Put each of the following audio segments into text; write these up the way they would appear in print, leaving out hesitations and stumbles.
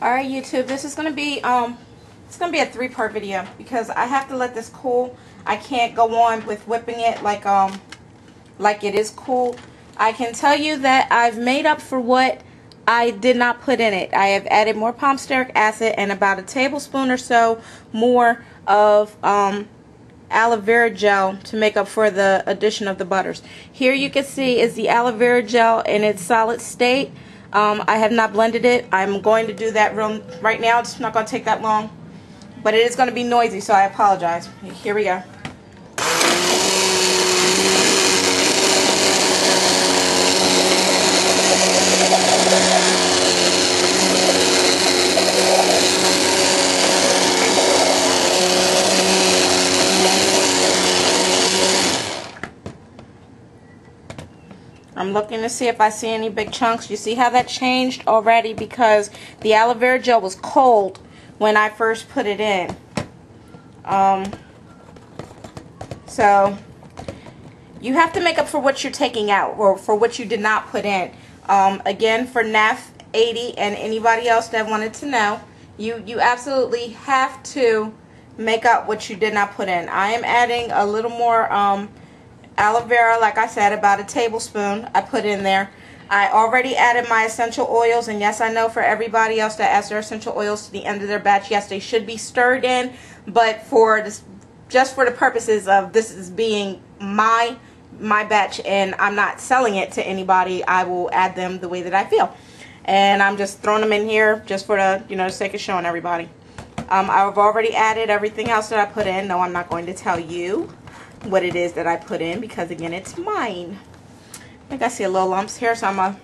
Alright YouTube, this is gonna be it's gonna be a 3-part video because I have to let this cool. I can't go on with whipping it like it is cool. I can tell you that I've made up for what I did not put in it. I have added more palmsteric acid and about a tablespoon or so more of aloe vera gel to make up for the addition of the butters. Here you can see is the aloe vera gel in its solid state. I have not blended it. I'm going to do that right now. It's not going to take that long, but it is going to be noisy, so I apologize. Here we go. I'm looking to see if I see any big chunks. You see how that changed already because the aloe vera gel was cold when I first put it in. So you have to make up for what you're taking out or for what you did not put in. Again, for NAF 80 and anybody else that wanted to know, you absolutely have to make up what you did not put in. I am adding a little more aloe vera, like I said, about a tablespoon I put in there. I already added my essential oils, and yes, I know for everybody else that adds their essential oils to the end of their batch, yes, they should be stirred in, but for this, just for the purposes of this is being my batch and I'm not selling it to anybody, I will add them the way that I feel. And I'm just throwing them in here just for the sake of showing everybody. I've already added everything else that I put in. No, I'm not going to tell you what it is that I put in because again it's mine. I think I see a little lumps here, so I'm gonna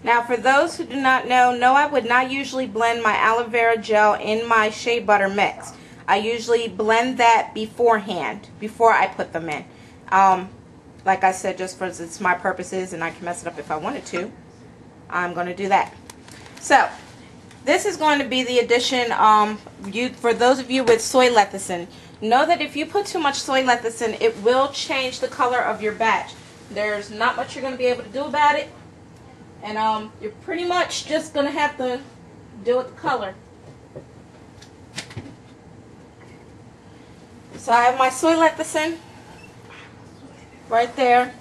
now, for those who do not know, no, I would not usually blend my aloe vera gel in my shea butter mix. I usually blend that beforehand, before I put them in. Like I said, just for it's my purposes, and I can mess it up if I wanted to. I'm going to do that. So, this is going to be the addition, for those of you with soy lecithin. Know that if you put too much soy lecithin, it will change the color of your batch. There's not much you're going to be able to do about it. And you're pretty much just going to have to deal with the color. So I have my soy lecithin right there,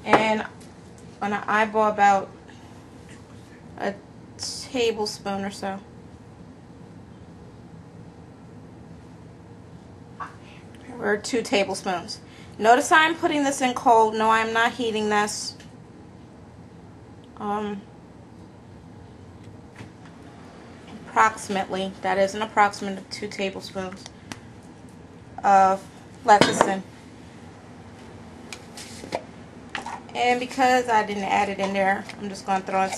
and I'm going to eyeball about a tablespoon or so. Or 2 tablespoons. Notice I'm putting this in cold. No, I'm not heating this. Approximately, that is an approximate of 2 tablespoons of lecithin. And because I didn't add it in there, I'm just going to throw in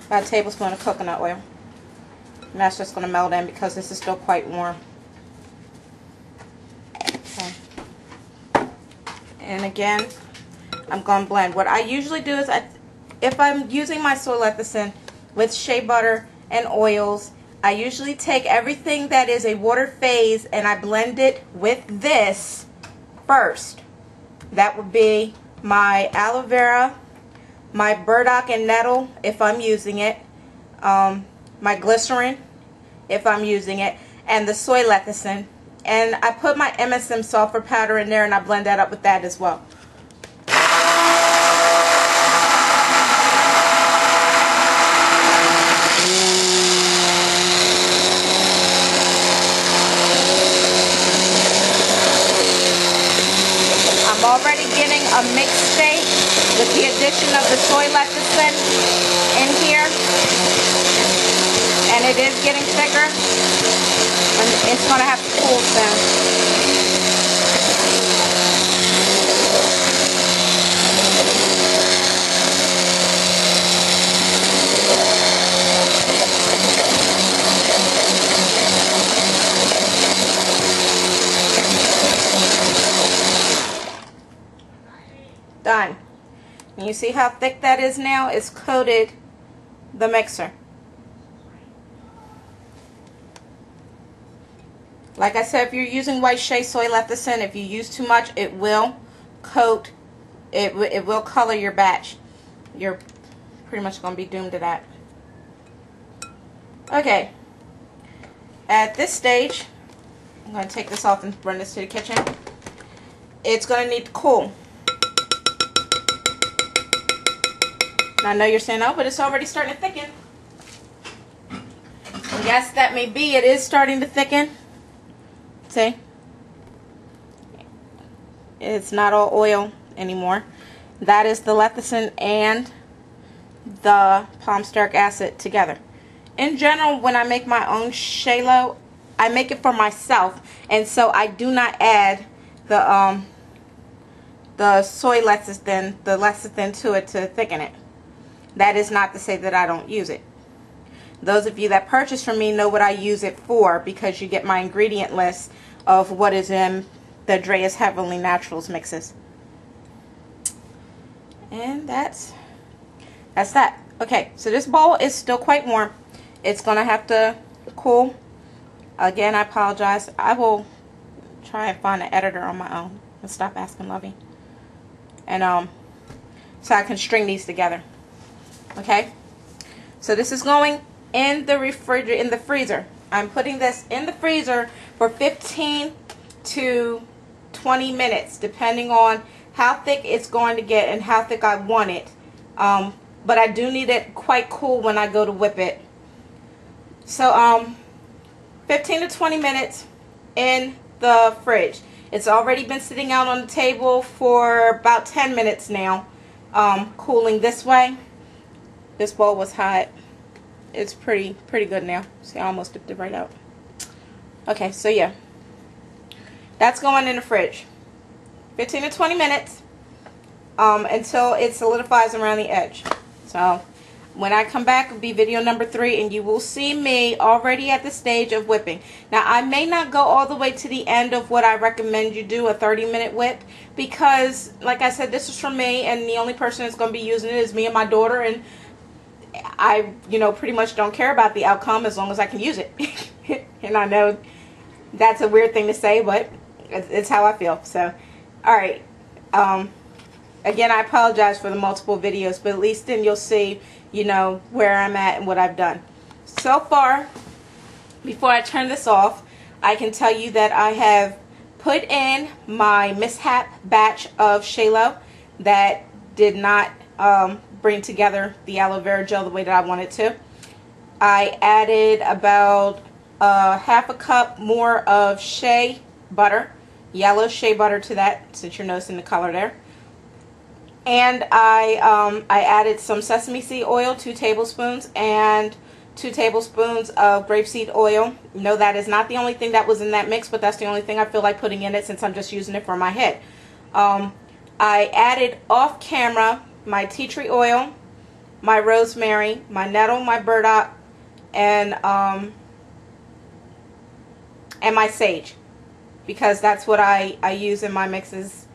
about a tablespoon of coconut oil. And that's just going to melt in because this is still quite warm. Okay. And again, I'm going to blend. What I usually do is, if I'm using my soy lecithin with shea butter and oils, I usually take everything that is a water phase and I blend it with this first. That would be my aloe vera, my burdock and nettle if I'm using it, my glycerin if I'm using it, and the soy lecithin. And I put my MSM sulfur powder in there and I blend that up with that as well. Already getting a mixed state with the addition of the soy lecithin in here, and it is getting thicker, and it's going to have to cool soon. Done. And you see how thick that is now? It's coated the mixer. Like I said, if you're using white shea soy lecithin, if you use too much, it will coat, it will color your batch. You're pretty much going to be doomed to that. Okay, at this stage, I'm going to take this off and run this to the kitchen. It's going to need to cool. I know you're saying, oh, but it's already starting to thicken. Yes, that may be. It is starting to thicken. See? It's not all oil anymore. That is the lecithin and the palmsteric acid together. In general, when I make my own shealoe, I make it for myself, and so I do not add the soy lecithin, the lecithin to it to thicken it. That is not to say that I don't use it. Those of you that purchase from me know what I use it for, because you get my ingredient list of what is in the Drea's Heavenly Naturals mixes. And that's that. Okay, so this bowl is still quite warm. It's going to have to cool. Again, I apologize. I will try and find an editor on my own and stop asking Lovey. And so I can string these together. Okay? So this is going in the refrigerator, in the freezer. I'm putting this in the freezer for 15 to 20 minutes, depending on how thick it's going to get and how thick I want it. But I do need it quite cool when I go to whip it. So 15 to 20 minutes in the fridge. It's already been sitting out on the table for about 10 minutes now, cooling this way. This bowl was hot. It's pretty good now. See, I almost dipped it right out. Okay, so yeah, that's going in the fridge. 15 to 20 minutes until it solidifies around the edge. So when I come back, it'll be video number 3, and you will see me already at the stage of whipping. Now, I may not go all the way to the end of what I recommend you do, a 30-minute whip, because, like I said, this is for me, and the only person that's going to be using it is me and my daughter, and I, pretty much don't care about the outcome as long as I can use it. And I know that's a weird thing to say, but it's how I feel. So, all right. Again, I apologize for the multiple videos, but at least then you'll see, where I'm at and what I've done. So far, before I turn this off, I can tell you that I have put in my mishap batch of shealoe that did not bring together the aloe vera gel the way that I wanted to. I added about half a cup more of shea butter, yellow shea butter to that, since you're noticing the color there. And I added some sesame seed oil, 2 tablespoons, and 2 tablespoons of grapeseed oil. No, that is not the only thing that was in that mix, but that's the only thing I feel like putting in it since I'm just using it for my head. I added off camera my tea tree oil, my rosemary, my nettle, my burdock, and my sage, because that's what I use in my mixes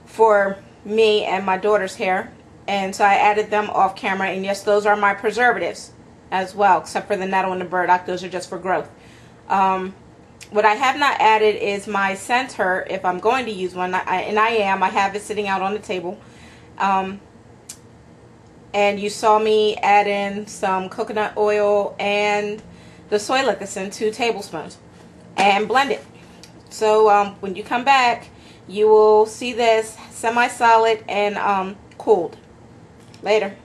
for me and my daughter's hair. And so I added them off camera, and yes, those are my preservatives as well, except for the nettle and the burdock. Those are just for growth. What I have not added is my center, if I'm going to use one, and I have it sitting out on the table. And you saw me add in some coconut oil and the soy lecithin, 2 tablespoons, and blend it. So when you come back, you will see this semi-solid and cooled. Later.